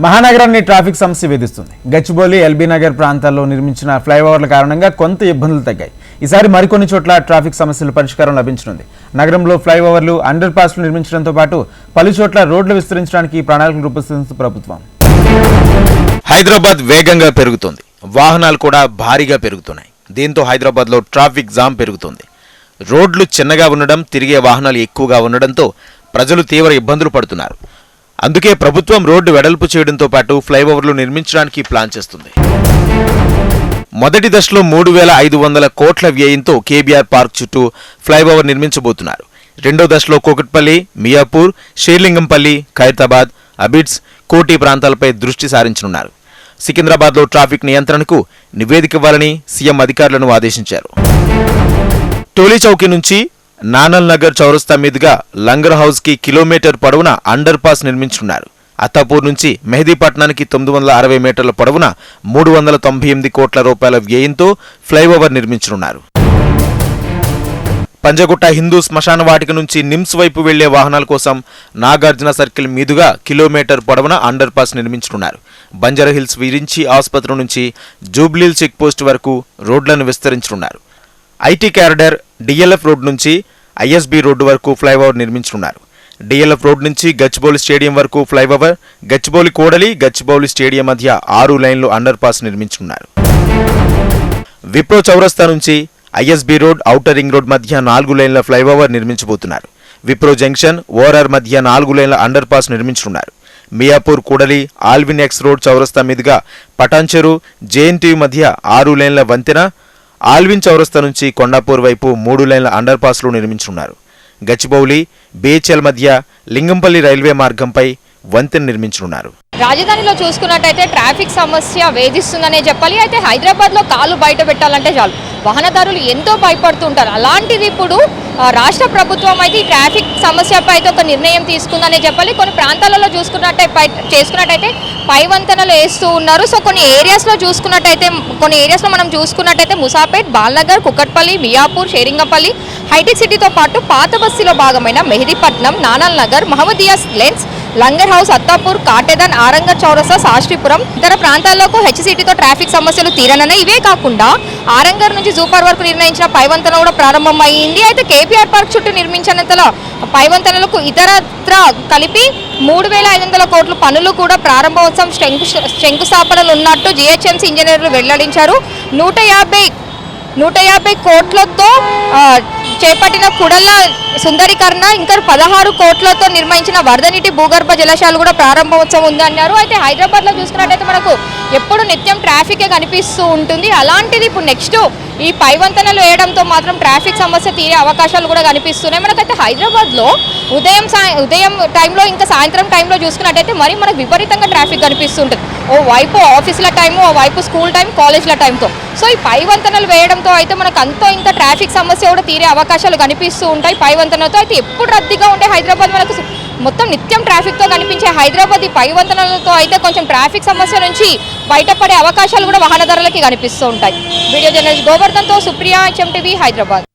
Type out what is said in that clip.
మహానగరాన్ని traffic సమస్య వేధిస్తుంది. Gachibowli, LB Nagar ప్రాంతాల్లో నిర్మించిన ఫ్లైఓవర్ల కారణంగా కొంత ఇబ్బందులు తగ్గాయి. ఈసారి మరికొన్ని చోట్ల ట్రాఫిక్ సమస్యల పరిష్కారం లభించనుంది. నగరంలో ఫ్లైఓవర్లు, అండర్ పాస్లు నిర్మించడంతో పాటు పలు చోట్ల రోడ్లు విస్తరించడానికి ప్రణాళికలు రూపొందిస్తుంది ప్రభుత్వం. హైదరాబాద్ వేగంగా పెరుగుతోంది. వాహనాలు కూడా భారీగా పెరుగుతున్నాయి. దీంతో హైదరాబాద్లో ట్రాఫిక్ జామ్ పెరుగుతోంది. రోడ్లు చిన్నగా ఉండడం, తిరిగే వాహనాలు ఎక్కువగా ఉండడంతో ప్రజలు తీవ్ర ఇబ్బందులు పడుతున్నారు. అందుకే ప్రభుత్వం రోడ్డు వెడల్పు చేయడంతో పాటు ఫ్లైఓవర్లు నిర్మించడానికి ప్లాన్ చేస్తుంది. మొదటి దశలో 3,500 కోట్ల వ్యయంతో కేబీఆర్ పార్క్ చుట్టూ ఫ్లైఓవర్ నిర్మించబోతున్నారు. రెండో దశలో కూకట్పల్లి, మియాపూర్, షేర్లింగంపల్లి, ఖైరతాబాద్, అబిడ్స్, కోటి ప్రాంతాలపై దృష్టి సారించనున్నారు. సికింద్రాబాద్లో ట్రాఫిక్ నియంత్రణకు నివేదిక ఇవ్వాలని సీఎం అధికారులను ఆదేశించారు. టోలీ చౌకీ నుంచి నానల్ నగర్ చౌరస్తా మీదుగా లంగర్ హౌస్ కి కిలోమీటర్ పొడవున అండర్ పాస్ నిర్మించున్నారు. అత్తాపూర్ నుంచి మెహదీపట్నానికి 960 మీటర్ల పొడవున 398 కోట్ల రూపాయల వ్యయంతో ఫ్లైఓవర్ నిర్మించనున్నారు. పంజగుట్ట హిందూ శ్మశాన వాటిక నుంచి నిమ్స్ వైపు వెళ్లే వాహనాల కోసం నాగార్జున సర్కిల్ మీదుగా కిలోమీటర్ పొడవున అండర్ పాస్ నిర్మించనున్నారు. బంజారాహిల్స్ విరించి ఆసుపత్రి నుంచి జూబ్లీల్ చెక్ పోస్ట్ వరకు రోడ్లను విస్తరించనున్నారు. ఐటీ కారిడార్, డిఎల్ఎఫ్ రోడ్ నుంచి ఐఎస్బీ రోడ్డు వరకు ఫ్లైఓవర్ నిర్మించనున్నారు. డిఎల్ఎఫ్ రోడ్ నుంచి గచ్చిబౌలి స్టేడియం వరకు ఫ్లైఓవర్, గచ్చిబౌలి కోడలి, గచ్చిబౌలి స్టేడియం మధ్య 6 లైన్లు అండర్ పాస్ నిర్మించనున్నారు. విప్రో చౌరస్తా నుంచి ISB road, outer ring road మధ్య 4 లైన్ల ఫ్లైఓవర్ నిర్మించబోతున్నారు. విప్రో జంక్షన్, ఓఆర్ఆర్ మధ్య 4 లైన్ల అండర్ పాస్ నిర్మించనున్నారు. మియాపూర్ కూడలి, ఆల్విన్ ఎక్స్ రోడ్ చౌరస్తా మీదుగా పటాన్చెరు, జేఎన్టీయూ మధ్య 6 లైన్ల వంతెన, ఆల్విన్ చౌరస్తా నుంచి కొండాపూర్ వైపు 3 లైన్ల అండర్ పాస్లు నిర్మించనున్నారు. గచ్చిబౌలి, బీహెచ్ఎల్ మధ్య లింగంపల్లి రైల్వే మార్గంపై వంతెన నిర్మించనున్నారు. రాజధానిలో చూసుకున్నట్టయితే ట్రాఫిక్ సమస్య వేధిస్తుందనే చెప్పాలి. అయితే హైదరాబాద్లో కాలు బయట పెట్టాలంటే చాలు వాహనదారులు ఎంతో భయపడుతుంటారు. అలాంటిది ఇప్పుడు రాష్ట్ర ప్రభుత్వం అయితే ఈ ట్రాఫిక్ సమస్యపై అయితే ఒక నిర్ణయం తీసుకుందనే చెప్పాలి. కొన్ని ప్రాంతాలలో చేసుకున్నట్టయితే పై వంతెనలు వేస్తూ ఉన్నారు. సో కొన్ని ఏరియాస్లో మనం చూసుకున్నట్టయితే ముసాపేట్, బాల్నగర్, కుకట్పల్లి, మియాపూర్, షేరింగపల్లి, హైటెక్ సిటీతో పాటు పాత బస్తీలో భాగమైన మెహదీపట్నం, నానల్ నగర్, మహమ్మదియా లెన్స్, లంగర్ హౌస్, అత్తాపూర్, కాటేదాన్, ఆరంగర్ చౌరస్తా, శాస్త్రీపురం ఇతర ప్రాంతాలకు హెచ్సిటీతో ట్రాఫిక్ సమస్యలు తీరనన్నాయి. ఇవే కాకుండా ఆరంగర్ నుంచి జూపార్ వరకు నిర్ణయించిన పైవంతెన కూడా ప్రారంభమైంది. అయితే కేపీఆర్ పార్క్ చుట్టూ నిర్మించినంతలో పైవంతెనలకు ఇతరత్ర కలిపి 3,500 కోట్ల పనులు కూడా ప్రారంభోత్సవం శంకుస్థాపనలు ఉన్నట్టు జిహెచ్ఎంసీ ఇంజనీర్లు వెల్లడించారు. 150 కోట్లతో చేపట్టిన కుడల సుందరీకరణ, ఇంకా 16 కోట్లతో నిర్మించిన వరదనీటి భూగర్భ జలాశయాలు కూడా ప్రారంభోత్సవం ఉందన్నారు. అయితే హైదరాబాద్లో చూసుకున్నట్టయితే మనకు ఎప్పుడు నిత్యం ట్రాఫికే కనిపిస్తూ ఉంటుంది. అలాంటిది ఇప్పుడు నెక్స్ట్ ఈ పైవంతెనలు వేయడంతో మాత్రం ట్రాఫిక్ సమస్య తీరే అవకాశాలు కూడా కనిపిస్తున్నాయి. మనకైతే హైదరాబాద్లో ఉదయం టైంలో ఇంకా సాయంత్రం టైంలో చూసుకున్నట్టయితే మరి మనకు విపరీతంగా ట్రాఫిక్ కనిపిస్తుంటుంది. ఓ వైపు ఆఫీసుల టైము, ఓ వైపు స్కూల్ టైం, కాలేజ్ల టైంతో. సో ఈ పైవంతెనలు వేయడంతో అయితే మనకు అంతో ఇంత ట్రాఫిక్ సమస్య కూడా తీరే అవకాశాలు కనిపిస్తూ ఉంటాయి. పైవంతెనతో అయితే ఎప్పుడు రద్దీగా ఉండే హైదరాబాద్ మనకు మొత్తం నిత్యం ట్రాఫిక్తో కనిపించే హైదరాబాద్ ఈ పైవంతెనలతో అయితే కొంచెం ట్రాఫిక్ సమస్య నుంచి బయటపడే అవకాశాలు కూడా వాహనదారులకి కనిపిస్తూ ఉంటాయి. వీడియో జర్నలిస్ట్ గోవర్ధన్తో సుప్రియ, HMTV, హైదరాబాద్.